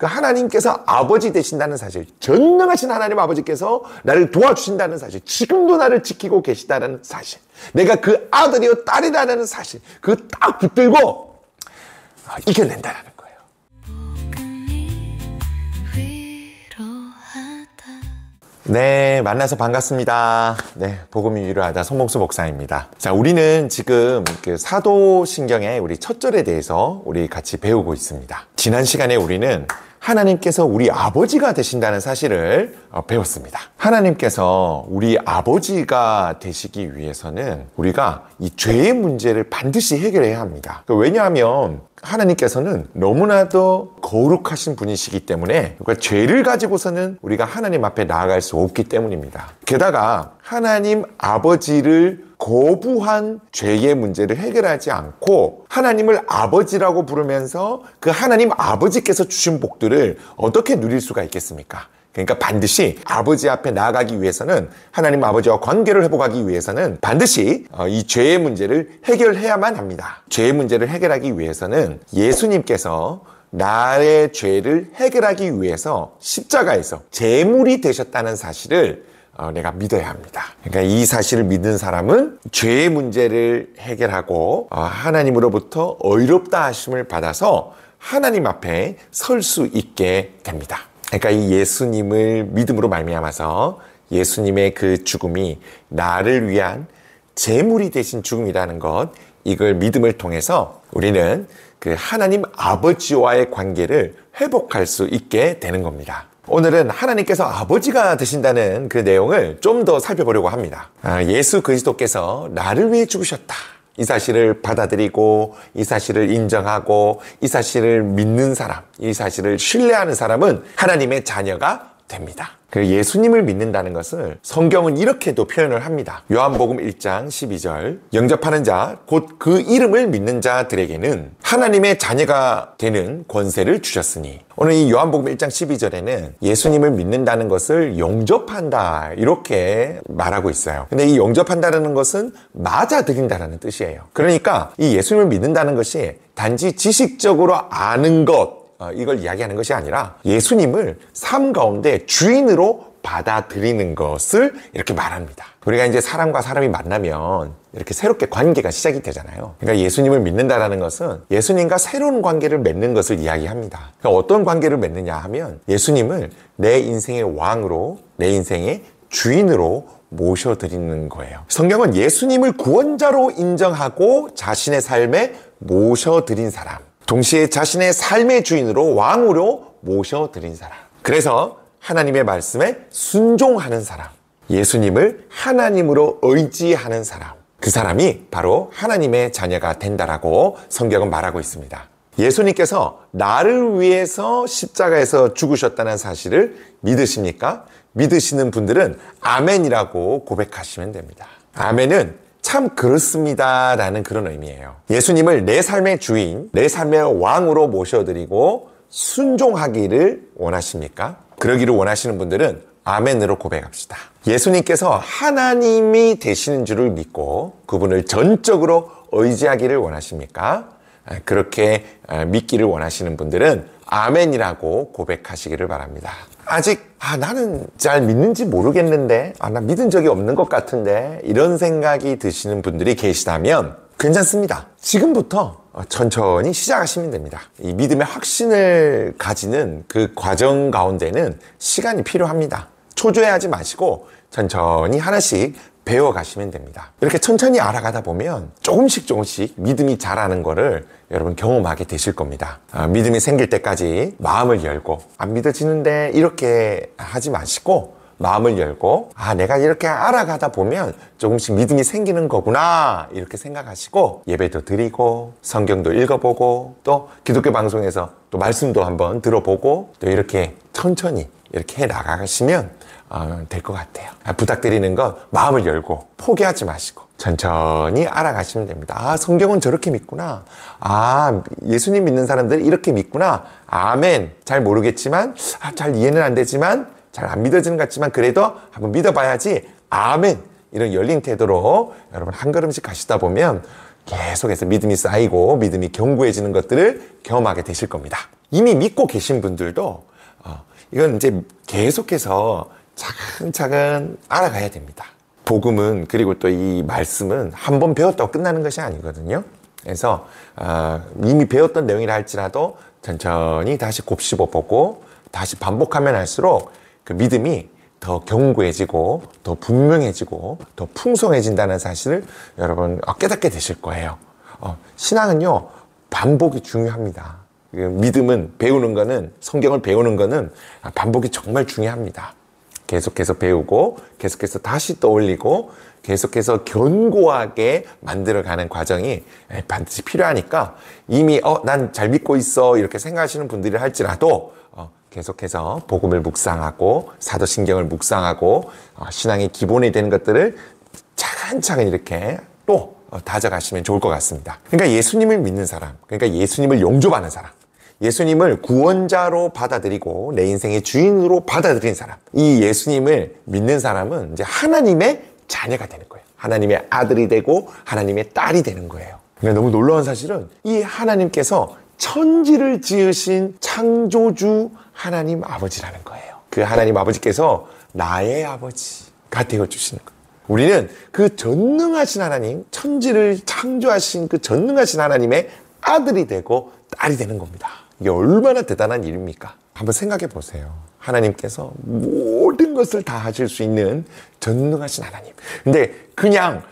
그 하나님께서 아버지 되신다는 사실, 전능하신 하나님 아버지께서 나를 도와주신다는 사실, 지금도 나를 지키고 계시다는 사실, 내가 그 아들이요 딸이라는 사실, 그거 딱 붙들고 이겨낸다는 거예요. 네, 만나서 반갑습니다. 네, 복음이 위로하다 손봉수 목사입니다. 자, 우리는 지금 그 사도신경의 우리 첫 절에 대해서 우리 같이 배우고 있습니다. 지난 시간에 우리는 하나님께서 우리 아버지가 되신다는 사실을 배웠습니다. 하나님께서 우리 아버지가 되시기 위해서는 우리가 이 죄의 문제를 반드시 해결해야 합니다. 왜냐하면 하나님께서는 너무나도 거룩하신 분이시기 때문에 그러니까 죄를 가지고서는 우리가 하나님 앞에 나아갈 수 없기 때문입니다. 게다가 하나님 아버지를 거부한 죄의 문제를 해결하지 않고 하나님을 아버지라고 부르면서 그 하나님 아버지께서 주신 복들을 어떻게 누릴 수가 있겠습니까? 그러니까 반드시 아버지 앞에 나아가기 위해서는 하나님 아버지와 관계를 회복하기 위해서는 반드시 이 죄의 문제를 해결해야만 합니다. 죄의 문제를 해결하기 위해서는 예수님께서 나의 죄를 해결하기 위해서 십자가에서 제물이 되셨다는 사실을 내가 믿어야 합니다. 그러니까 이 사실을 믿는 사람은 죄의 문제를 해결하고 하나님으로부터 의롭다 하심을 받아서 하나님 앞에 설 수 있게 됩니다. 그러니까 이 예수님을 믿음으로 말미암아서 예수님의 그 죽음이 나를 위한 제물이 되신 죽음이라는 것, 이걸 믿음을 통해서 우리는 그 하나님 아버지와의 관계를 회복할 수 있게 되는 겁니다. 오늘은 하나님께서 아버지가 되신다는 그 내용을 좀 더 살펴보려고 합니다. 예수 그리스도께서 나를 위해 죽으셨다. 이 사실을 받아들이고 이 사실을 인정하고 이 사실을 믿는 사람, 이 사실을 신뢰하는 사람은 하나님의 자녀가 됩니다. 그 예수님을 믿는다는 것을 성경은 이렇게도 표현을 합니다. 요한복음 1장 12절, 영접하는 자, 곧 그 이름을 믿는 자들에게는 하나님의 자녀가 되는 권세를 주셨으니. 오늘 이 요한복음 1장 12절에는 예수님을 믿는다는 것을 영접한다 이렇게 말하고 있어요. 근데 이 영접한다는 것은 맞아들인다는 뜻이에요. 그러니까 이 예수님을 믿는다는 것이 단지 지식적으로 아는 것, 이걸 이야기하는 것이 아니라 예수님을 삶 가운데 주인으로 받아들이는 것을 이렇게 말합니다. 우리가 이제 사람과 사람이 만나면 이렇게 새롭게 관계가 시작이 되잖아요. 그러니까 예수님을 믿는다라는 것은 예수님과 새로운 관계를 맺는 것을 이야기합니다. 그러니까 어떤 관계를 맺느냐 하면 예수님을 내 인생의 왕으로, 내 인생의 주인으로 모셔드리는 거예요. 성경은 예수님을 구원자로 인정하고 자신의 삶에 모셔드린 사람, 동시에 자신의 삶의 주인으로 왕으로 모셔드린 사람, 그래서 하나님의 말씀에 순종하는 사람, 예수님을 하나님으로 의지하는 사람, 그 사람이 바로 하나님의 자녀가 된다라고 성경은 말하고 있습니다. 예수님께서 나를 위해서 십자가에서 죽으셨다는 사실을 믿으십니까? 믿으시는 분들은 아멘이라고 고백하시면 됩니다. 아멘은 참 그렇습니다 라는 그런 의미예요. 예수님을 내 삶의 주인, 내 삶의 왕으로 모셔드리고 순종하기를 원하십니까? 그러기를 원하시는 분들은 아멘으로 고백합시다. 예수님께서 하나님이 되시는 줄을 믿고 그분을 전적으로 의지하기를 원하십니까? 그렇게 믿기를 원하시는 분들은 아멘이라고 고백하시기를 바랍니다. 아직 나는 잘 믿는지 모르겠는데 나 믿은 적이 없는 것 같은데 이런 생각이 드시는 분들이 계시다면 괜찮습니다. 지금부터 천천히 시작하시면 됩니다. 이 믿음의 확신을 가지는 그 과정 가운데는 시간이 필요합니다. 초조해하지 마시고 천천히 하나씩 배워가시면 됩니다. 이렇게 천천히 알아가다 보면 조금씩 믿음이 자라는 거를 여러분 경험하게 되실 겁니다. 믿음이 생길 때까지 마음을 열고 안 믿어지는데 이렇게 하지 마시고 마음을 열고 내가 이렇게 알아가다 보면 조금씩 믿음이 생기는 거구나 이렇게 생각하시고 예배도 드리고 성경도 읽어보고 또 기독교 방송에서 또 말씀도 한번 들어보고 또 이렇게 천천히 이렇게 해 나가시면 될 것 같아요. 부탁드리는 건 마음을 열고 포기하지 마시고 천천히 알아가시면 됩니다. 성경은 저렇게 믿구나. 예수님 믿는 사람들이 이렇게 믿구나. 아멘. 잘 모르겠지만 잘 이해는 안 되지만 잘 안 믿어지는 것 같지만 그래도 한번 믿어봐야지. 아멘. 이런 열린 태도로 여러분 한 걸음씩 가시다 보면 계속해서 믿음이 쌓이고 믿음이 견고해지는 것들을 경험하게 되실 겁니다. 이미 믿고 계신 분들도 이건 이제 계속해서 차근차근 알아가야 됩니다. 복음은, 그리고 또 이 말씀은 한 번 배웠다고 끝나는 것이 아니거든요. 그래서 이미 배웠던 내용이라 할지라도 천천히 다시 곱씹어 보고 다시 반복하면 할수록 그 믿음이 더 견고해지고 더 분명해지고 더 풍성해진다는 사실을 여러분 깨닫게 되실 거예요. 신앙은요, 반복이 중요합니다. 믿음은, 배우는 거는, 성경을 배우는 거는 반복이 정말 중요합니다. 계속해서 배우고 계속해서 다시 떠올리고 계속해서 견고하게 만들어가는 과정이 반드시 필요하니까, 이미 난 잘 믿고 있어 이렇게 생각하시는 분들이 할지라도 계속해서 복음을 묵상하고 사도신경을 묵상하고 신앙의 기본이 되는 것들을 차근차근 이렇게 또 다져가시면 좋을 것 같습니다. 그러니까 예수님을 믿는 사람, 그러니까 예수님을 영접하는 사람, 예수님을 구원자로 받아들이고 내 인생의 주인으로 받아들인 사람, 이 예수님을 믿는 사람은 이제 하나님의 자녀가 되는 거예요. 하나님의 아들이 되고 하나님의 딸이 되는 거예요. 그러니까 너무 놀라운 사실은 이 하나님께서 천지를 지으신 창조주 하나님 아버지라는 거예요. 그 하나님 아버지께서 나의 아버지가 되어주시는 거예요. 우리는 그 전능하신 하나님, 천지를 창조하신 그 전능하신 하나님의 아들이 되고 딸이 되는 겁니다. 이게 얼마나 대단한 일입니까? 한번 생각해 보세요. 하나님께서 모든 것을 다 하실 수 있는 전능하신 하나님. 근데 그냥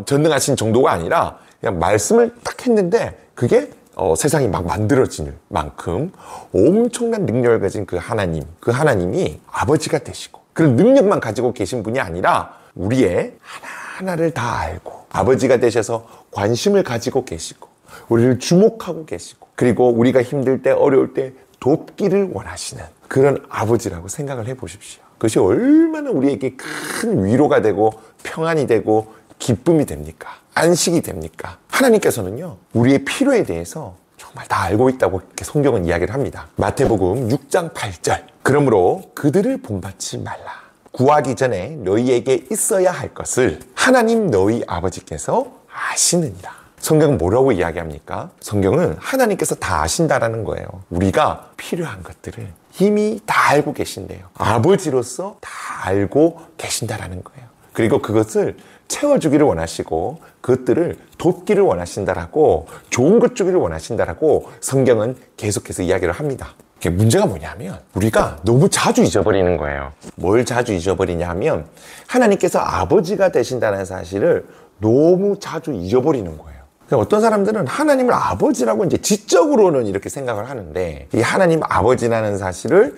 전능하신 정도가 아니라 그냥 말씀을 딱 했는데 그게 세상이 막 만들어질 만큼 엄청난 능력을 가진 그 하나님이 아버지가 되시고, 그런 능력만 가지고 계신 분이 아니라 우리의 하나하나를 다 알고 아버지가 되셔서 관심을 가지고 계시고 우리를 주목하고 계시고, 그리고 우리가 힘들 때 어려울 때 돕기를 원하시는 그런 아버지라고 생각을 해 보십시오. 그것이 얼마나 우리에게 큰 위로가 되고 평안이 되고 기쁨이 됩니까? 안식이 됩니까? 하나님께서는요, 우리의 필요에 대해서 정말 다 알고 있다고 이렇게 성경은 이야기를 합니다. 마태복음 6장 8절. 그러므로 그들을 본받지 말라. 구하기 전에 너희에게 있어야 할 것을 하나님 너희 아버지께서 아시느니라. 성경은 뭐라고 이야기합니까? 성경은 하나님께서 다 아신다라는 거예요. 우리가 필요한 것들을 이미 다 알고 계신대요. 아버지로서 다 알고 계신다라는 거예요. 그리고 그것을 채워주기를 원하시고 그것들을 돕기를 원하신다라고, 좋은 것 주기를 원하신다라고 성경은 계속해서 이야기를 합니다. 문제가 뭐냐면 우리가 너무 자주 잊어버리는 거예요. 뭘 자주 잊어버리냐 하면 하나님께서 아버지가 되신다는 사실을 너무 자주 잊어버리는 거예요. 어떤 사람들은 하나님을 아버지라고 이제 지적으로는 이렇게 생각을 하는데, 이 하나님 아버지라는 사실을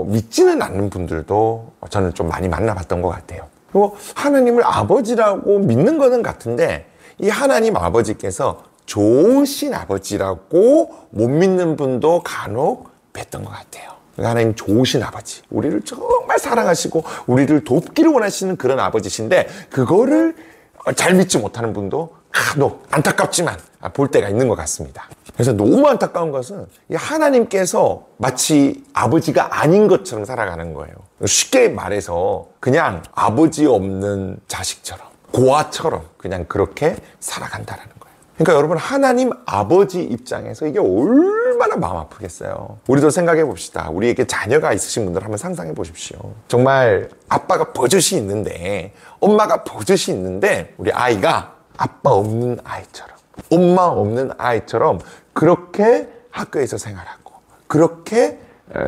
믿지는 않는 분들도 저는 좀 많이 만나봤던 것 같아요. 그리고 하나님을 아버지라고 믿는 거는 같은데 이 하나님 아버지께서 좋으신 아버지라고 못 믿는 분도 간혹 뵀던 것 같아요. 하나님 좋으신 아버지, 우리를 정말 사랑하시고 우리를 돕기를 원하시는 그런 아버지신데 그거를 잘 믿지 못하는 분도 간혹 안타깝지만 볼 때가 있는 것 같습니다. 그래서 너무 안타까운 것은 이 하나님께서 마치 아버지가 아닌 것처럼 살아가는 거예요. 쉽게 말해서 그냥 아버지 없는 자식처럼, 고아처럼 그냥 그렇게 살아간다라는 거예요. 그러니까 여러분, 하나님 아버지 입장에서 이게 얼마나 마음 아프겠어요. 우리도 생각해 봅시다. 우리에게 자녀가 있으신 분들 한번 상상해 보십시오. 정말 아빠가 버젓이 있는데, 엄마가 버젓이 있는데 우리 아이가 아빠 없는 아이처럼, 엄마 없는 아이처럼 그렇게 학교에서 생활하고 그렇게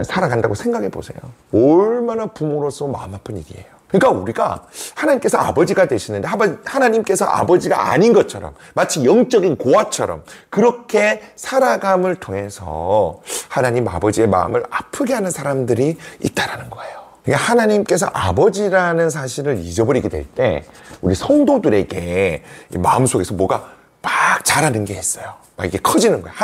살아간다고 생각해 보세요. 얼마나 부모로서 마음 아픈 일이에요. 그러니까 우리가 하나님께서 아버지가 되시는데 하나님께서 아버지가 아닌 것처럼, 마치 영적인 고아처럼 그렇게 살아감을 통해서 하나님 아버지의 마음을 아프게 하는 사람들이 있다라는 거예요. 그러니까 하나님께서 아버지라는 사실을 잊어버리게 될 때 우리 성도들에게 마음속에서 뭐가 막 자라는 게 있어요. 막 이게 커지는 거예요.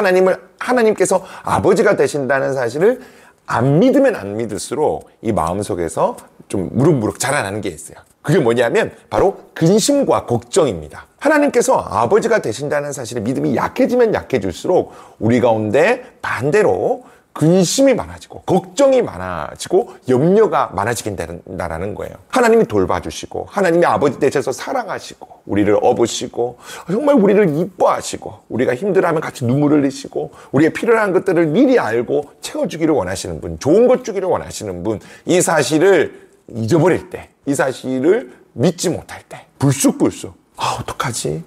하나님께서 아버지가 되신다는 사실을 안 믿으면 안 믿을수록 이 마음속에서 좀 무럭무럭 자라나는 게 있어요. 그게 뭐냐면 바로 근심과 걱정입니다. 하나님께서 아버지가 되신다는 사실에 믿음이 약해지면 약해질수록 우리 가운데 반대로 근심이 많아지고 걱정이 많아지고 염려가 많아지게 된다는 거예요. 하나님이 돌봐주시고 하나님이 아버지 되셔서 사랑하시고 우리를 업으시고 정말 우리를 이뻐하시고 우리가 힘들어하면 같이 눈물을 흘리시고 우리의 필요한 것들을 미리 알고 채워주기를 원하시는 분, 좋은 것 주기를 원하시는 분, 이 사실을 잊어버릴 때, 이 사실을 믿지 못할 때 불쑥불쑥 어떡하지?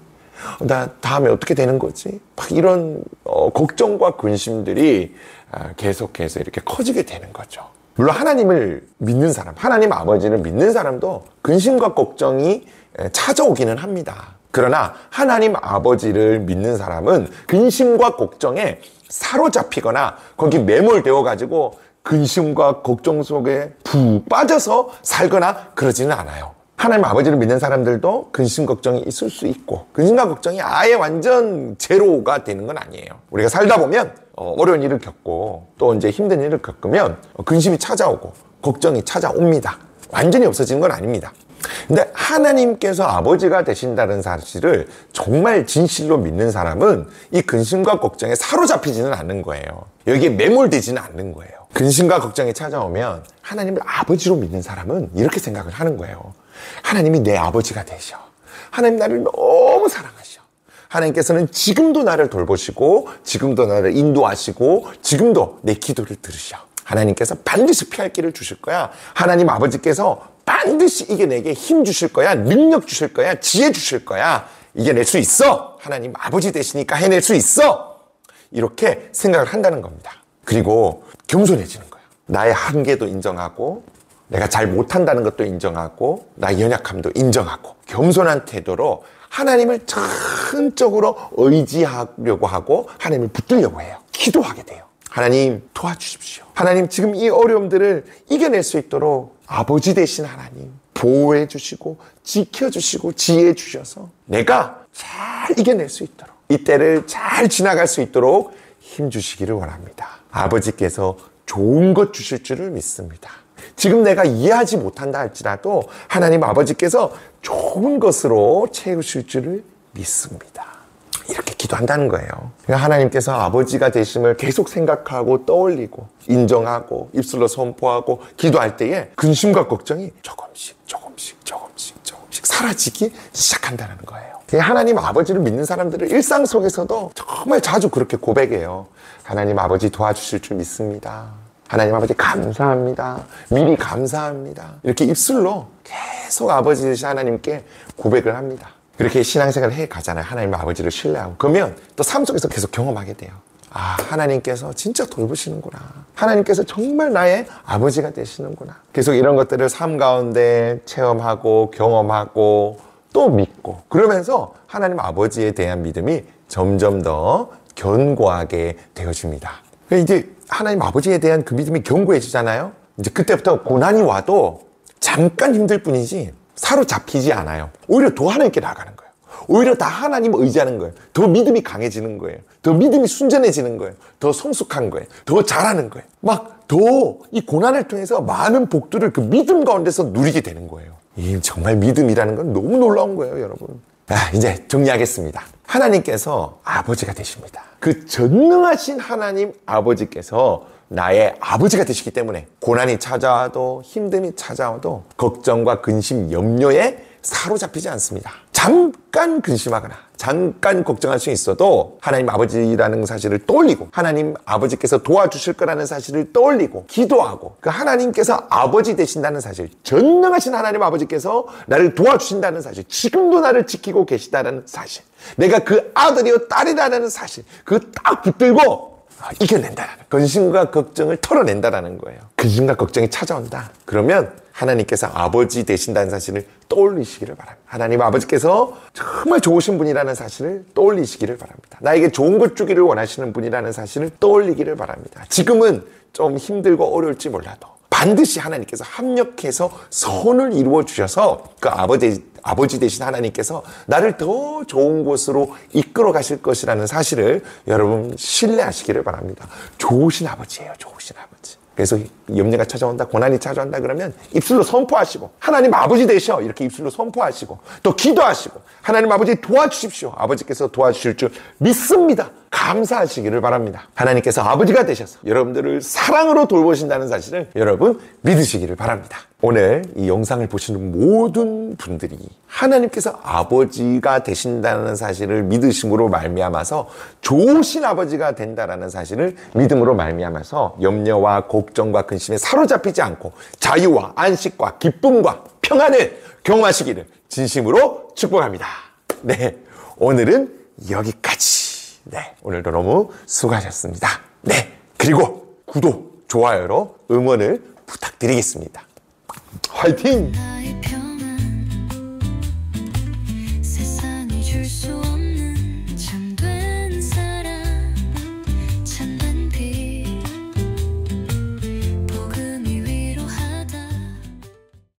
나 다음에 어떻게 되는 거지? 막 이런 걱정과 근심들이 계속해서 이렇게 커지게 되는 거죠. 물론 하나님을 믿는 사람, 하나님 아버지를 믿는 사람도 근심과 걱정이 찾아오기는 합니다. 그러나 하나님 아버지를 믿는 사람은 근심과 걱정에 사로잡히거나 거기 매몰되어 가지고 근심과 걱정 속에 푹 빠져서 살거나 그러지는 않아요. 하나님 아버지를 믿는 사람들도 근심 걱정이 있을 수 있고 근심과 걱정이 아예 완전 제로가 되는 건 아니에요. 우리가 살다 보면 어려운 일을 겪고 또 이제 힘든 일을 겪으면 근심이 찾아오고 걱정이 찾아옵니다. 완전히 없어지는 건 아닙니다. 근데 하나님께서 아버지가 되신다는 사실을 정말 진실로 믿는 사람은 이 근심과 걱정에 사로잡히지는 않는 거예요. 여기에 매몰되지는 않는 거예요. 근심과 걱정이 찾아오면 하나님을 아버지로 믿는 사람은 이렇게 생각을 하는 거예요. 하나님이 내 아버지가 되셔. 하나님 나를 너무 사랑하셔. 하나님께서는 지금도 나를 돌보시고 지금도 나를 인도하시고 지금도 내 기도를 들으셔. 하나님께서 반드시 피할 길을 주실 거야. 하나님 아버지께서 반드시 이겨내게 힘 주실 거야. 능력 주실 거야. 지혜 주실 거야. 이겨낼 수 있어. 하나님 아버지 되시니까 해낼 수 있어. 이렇게 생각을 한다는 겁니다. 그리고 겸손해지는 거예요. 나의 한계도 인정하고 내가 잘 못한다는 것도 인정하고 나의 연약함도 인정하고 겸손한 태도로 하나님을 전적으로 의지하려고 하고 하나님을 붙들려고 해요. 기도하게 돼요. 하나님 도와주십시오. 하나님 지금 이 어려움들을 이겨낼 수 있도록 아버지 되신 하나님 보호해 주시고 지켜주시고 지혜해 주셔서 내가 잘 이겨낼 수 있도록 이 때를 잘 지나갈 수 있도록 힘 주시기를 원합니다. 아버지께서 좋은 것 주실 줄을 믿습니다. 지금 내가 이해하지 못한다 할지라도 하나님 아버지께서 좋은 것으로 채우실 줄을 믿습니다. 이렇게 기도한다는 거예요. 그러니까 하나님께서 아버지가 되심을 계속 생각하고 떠올리고 인정하고 입술로 선포하고 기도할 때에 근심과 걱정이 조금씩 사라지기 시작한다는 거예요. 하나님 아버지를 믿는 사람들은 일상 속에서도 정말 자주 그렇게 고백해요. 하나님 아버지 도와주실 줄 믿습니다. 하나님 아버지 감사합니다. 미리 감사합니다. 이렇게 입술로 계속 아버지 되신 하나님께 고백을 합니다. 그렇게 신앙생활을 해 가잖아요. 하나님 아버지를 신뢰하고. 그러면 또 삶 속에서 계속 경험하게 돼요. 아, 하나님께서 진짜 돌보시는구나. 하나님께서 정말 나의 아버지가 되시는구나. 계속 이런 것들을 삶 가운데 체험하고 경험하고 또 믿고 그러면서 하나님 아버지에 대한 믿음이 점점 더 견고하게 되어집니다. 이제 하나님 아버지에 대한 그 믿음이 견고해지잖아요. 이제 그때부터 고난이 와도 잠깐 힘들 뿐이지 사로잡히지 않아요. 오히려 더 하나님께 나아가는 거예요. 오히려 다 하나님을 의지하는 거예요. 더 믿음이 강해지는 거예요. 더 믿음이 순전해지는 거예요. 더 성숙한 거예요. 더 잘하는 거예요. 막 더 이 고난을 통해서 많은 복들을 그 믿음 가운데서 누리게 되는 거예요. 이 정말 믿음이라는 건 너무 놀라운 거예요, 여러분. 이제 정리하겠습니다. 하나님께서 아버지가 되십니다. 그 전능하신 하나님 아버지께서 나의 아버지가 되시기 때문에 고난이 찾아와도 힘듦이 찾아와도 걱정과 근심, 염려에 사로잡히지 않습니다. 잠깐 근심하거나 잠깐 걱정할 수 있어도 하나님 아버지라는 사실을 떠올리고 하나님 아버지께서 도와주실 거라는 사실을 떠올리고 기도하고 그 하나님께서 아버지 되신다는 사실, 전능하신 하나님 아버지께서 나를 도와주신다는 사실, 지금도 나를 지키고 계시다는 사실, 내가 그 아들이요 딸이라는 사실, 그 딱 붙들고 이겨낸다라는 근심과 걱정을 털어낸다라는 거예요. 근심과 걱정이 찾아온다. 그러면 하나님께서 아버지 되신다는 사실을 떠올리시기를 바랍니다. 하나님 아버지께서 정말 좋으신 분이라는 사실을 떠올리시기를 바랍니다. 나에게 좋은 것 주기를 원하시는 분이라는 사실을 떠올리기를 바랍니다. 지금은 좀 힘들고 어려울지 몰라도 반드시 하나님께서 합력해서 선을 이루어 주셔서 그 아버지 되신 하나님께서 나를 더 좋은 곳으로 이끌어 가실 것이라는 사실을 여러분 신뢰하시기를 바랍니다. 좋으신 아버지예요. 좋으신 아버지. 그래서 염려가 찾아온다, 고난이 찾아온다 그러면 입술로 선포하시고 하나님 아버지 되셔 이렇게 입술로 선포하시고 또 기도하시고 하나님 아버지 도와주십시오. 아버지께서 도와주실 줄 믿습니다. 감사하시기를 바랍니다. 하나님께서 아버지가 되셔서 여러분들을 사랑으로 돌보신다는 사실을 여러분 믿으시기를 바랍니다. 오늘 이 영상을 보시는 모든 분들이 하나님께서 아버지가 되신다는 사실을 믿으심으로 말미암아서 좋으신 아버지가 된다는 사실을 믿음으로 말미암아서 염려와 걱정과 근심에 사로잡히지 않고 자유와 안식과 기쁨과 평안을 경험하시기를 진심으로 축복합니다. 네, 오늘은 여기까지. 네, 오늘도 너무 수고하셨습니다. 네, 그리고 구독, 좋아요로 응원을 부탁드리겠습니다. 화이팅!